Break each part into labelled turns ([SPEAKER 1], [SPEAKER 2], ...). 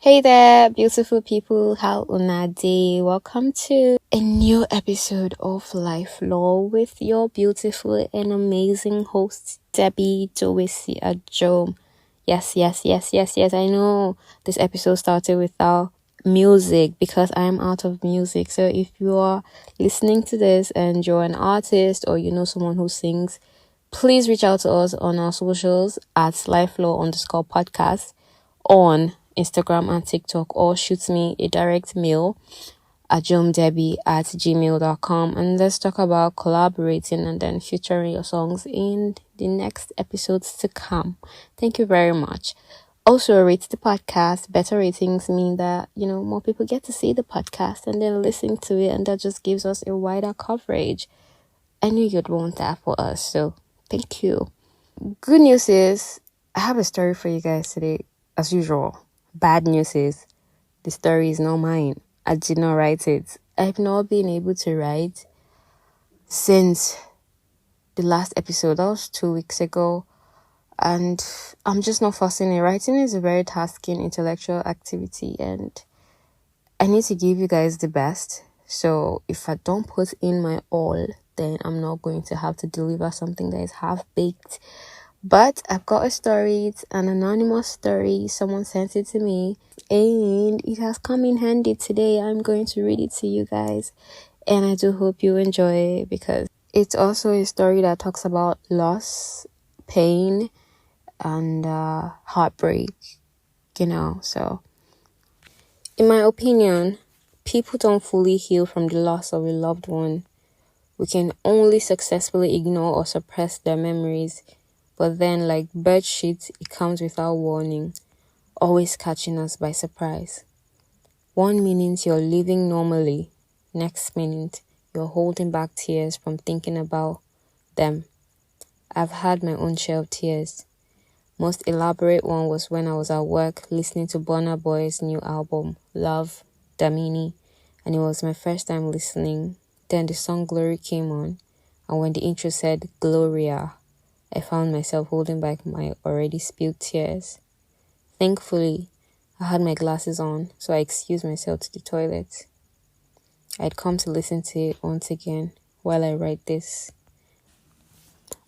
[SPEAKER 1] Hey there, beautiful people. How una day? Welcome to a new episode of Life Law with your beautiful and amazing host, Debbie Joesi Ajom. Yes. I know this episode started without music because I'm out of music. So if you are listening to this and you're an artist or you know someone who sings, please reach out to us on our socials at lifelaw_podcast on Instagram and TikTok, or shoot me a direct mail at jomdebbie@gmail.com, and let's talk about collaborating and then featuring your songs in the next episodes to come. Thank you very much. Also, rate the podcast. Better ratings mean that, more people get to see the podcast and then listen to it, and that just gives us a wider coverage. I knew you'd want that for us, so thank you. Good news is, I have a story for you guys today, as usual. Bad news is, the story is not mine. I did not write it. I've not been able to write since the last episode. That was 2 weeks ago. And I'm just not forcing it. Writing is a very tasking intellectual activity, and I need to give you guys the best. So if I don't put in my all, then I'm not going to have to deliver something that is half-baked. But I've got a story. It's an anonymous story. Someone sent it to me, and it has come in handy today. I'm going to read it to you guys, and I do hope you enjoy it because it's also a story that talks about loss, pain, and heartbreak, So in my opinion, people don't fully heal from the loss of a loved one. We can only successfully ignore or suppress their memories. But then, like bird shit, it comes without warning, always catching us by surprise. 1 minute you're living normally, next minute you're holding back tears from thinking about them. I've had my own share of tears. Most elaborate one was when I was at work listening to Burna Boy's new album, Love, Damini, and it was my first time listening. Then the song Glory came on, and when the intro said Gloria, I found myself holding back my already spilled tears. Thankfully, I had my glasses on, so I excused myself to the toilet. I'd come to listen to it once again while I write this.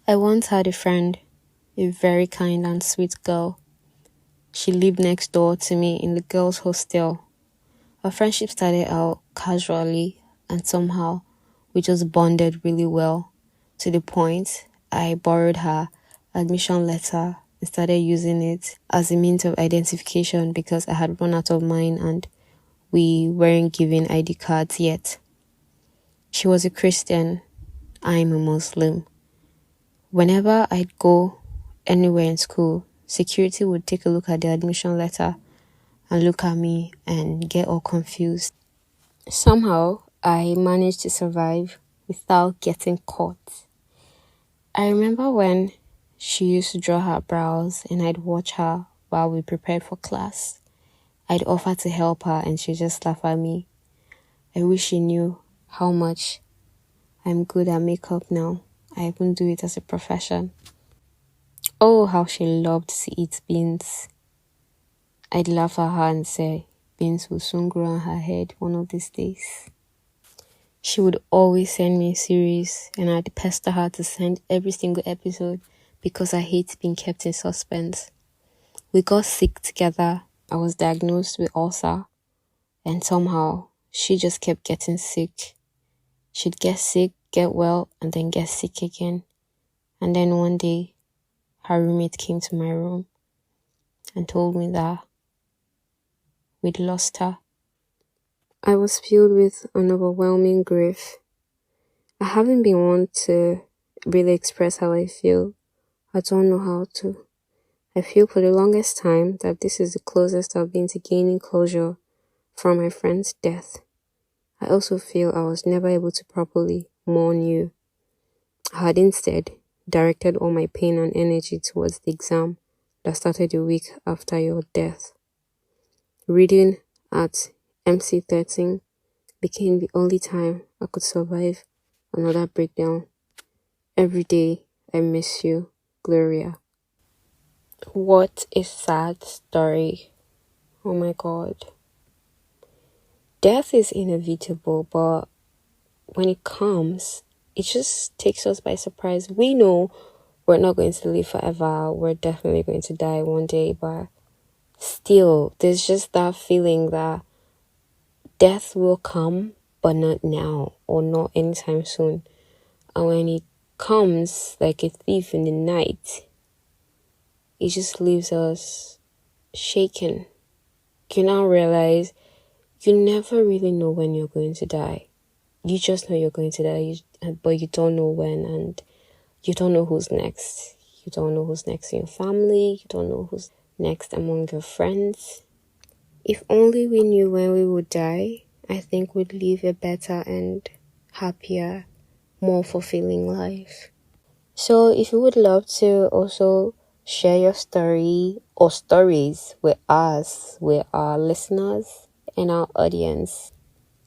[SPEAKER 1] I once had a friend, a very kind and sweet girl. She lived next door to me in the girls' hostel. Our friendship started out casually, and somehow we just bonded really well, to the point I borrowed her admission letter and started using it as a means of identification because I had run out of mine and we weren't given ID cards yet. She was a Christian. I'm a Muslim. Whenever I'd go anywhere in school, security would take a look at the admission letter and look at me and get all confused. Somehow, I managed to survive without getting caught. I remember when she used to draw her brows and I'd watch her while we prepared for class. I'd offer to help her and she'd just laugh at me. I wish she knew how much I'm good at makeup now. I even do it as a profession. Oh, how she loved to eat beans. I'd laugh at her and say, beans will soon grow on her head one of these days. She would always send me a series and I'd pester her to send every single episode because I hate being kept in suspense. We got sick together. I was diagnosed with ulcer, and somehow she just kept getting sick. She'd get sick, get well, and then get sick again. And then one day, her roommate came to my room and told me that we'd lost her. I was filled with an overwhelming grief. I haven't been one to really express how I feel. I don't know how to. I feel for the longest time that this is the closest I've been to gaining closure from my friend's death. I also feel I was never able to properly mourn you. I had instead directed all my pain and energy towards the exam that started a week after your death. Reading at MC13 became the only time I could survive another breakdown. Every day I miss you, Gloria. What a sad story. Oh my God. Death is inevitable, but when it comes, it just takes us by surprise. We know we're not going to live forever. We're definitely going to die one day, but still, there's just that feeling that death will come, but not now or not anytime soon. And when it comes like a thief in the night, it just leaves us shaken. You now realize you never really know when you're going to die. You just know you're going to die, but you don't know when, and you don't know who's next. You don't know who's next in your family. You don't know who's next among your friends. If only we knew when we would die, I think we'd live a better and happier, more fulfilling life. So if you would love to also share your story or stories with us, with our listeners and our audience,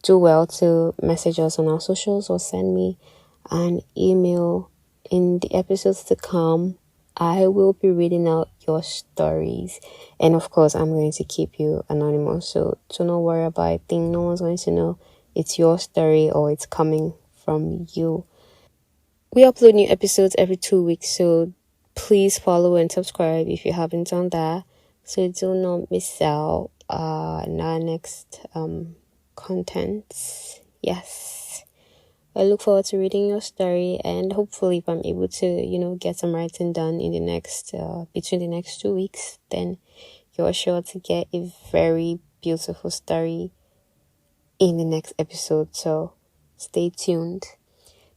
[SPEAKER 1] do well to message us on our socials or send me an email. In the episodes to come, I will be reading out your stories, and of course I'm going to keep you anonymous, so do not worry about it. Think no one's going to know it's your story or it's coming from you. We upload new episodes every 2 weeks, so please follow and subscribe if you haven't done that, so do not miss out on our next content. Yes, I look forward to reading your story, and hopefully if I'm able to get some writing done in the next between the next 2 weeks, then you're sure to get a very beautiful story in the next episode, so stay tuned.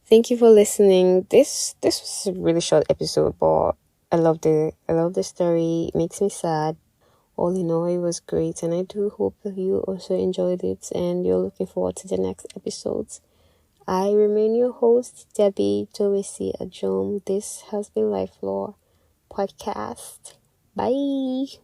[SPEAKER 1] Thank you for listening. This was a really short episode, but I loved it. I love the story. It makes me sad. All in all, it was great, and I do hope that you also enjoyed it and you're looking forward to the next episodes. I remain your host, Debbie Dowesi Ajom. This has been Life Law Podcast. Bye.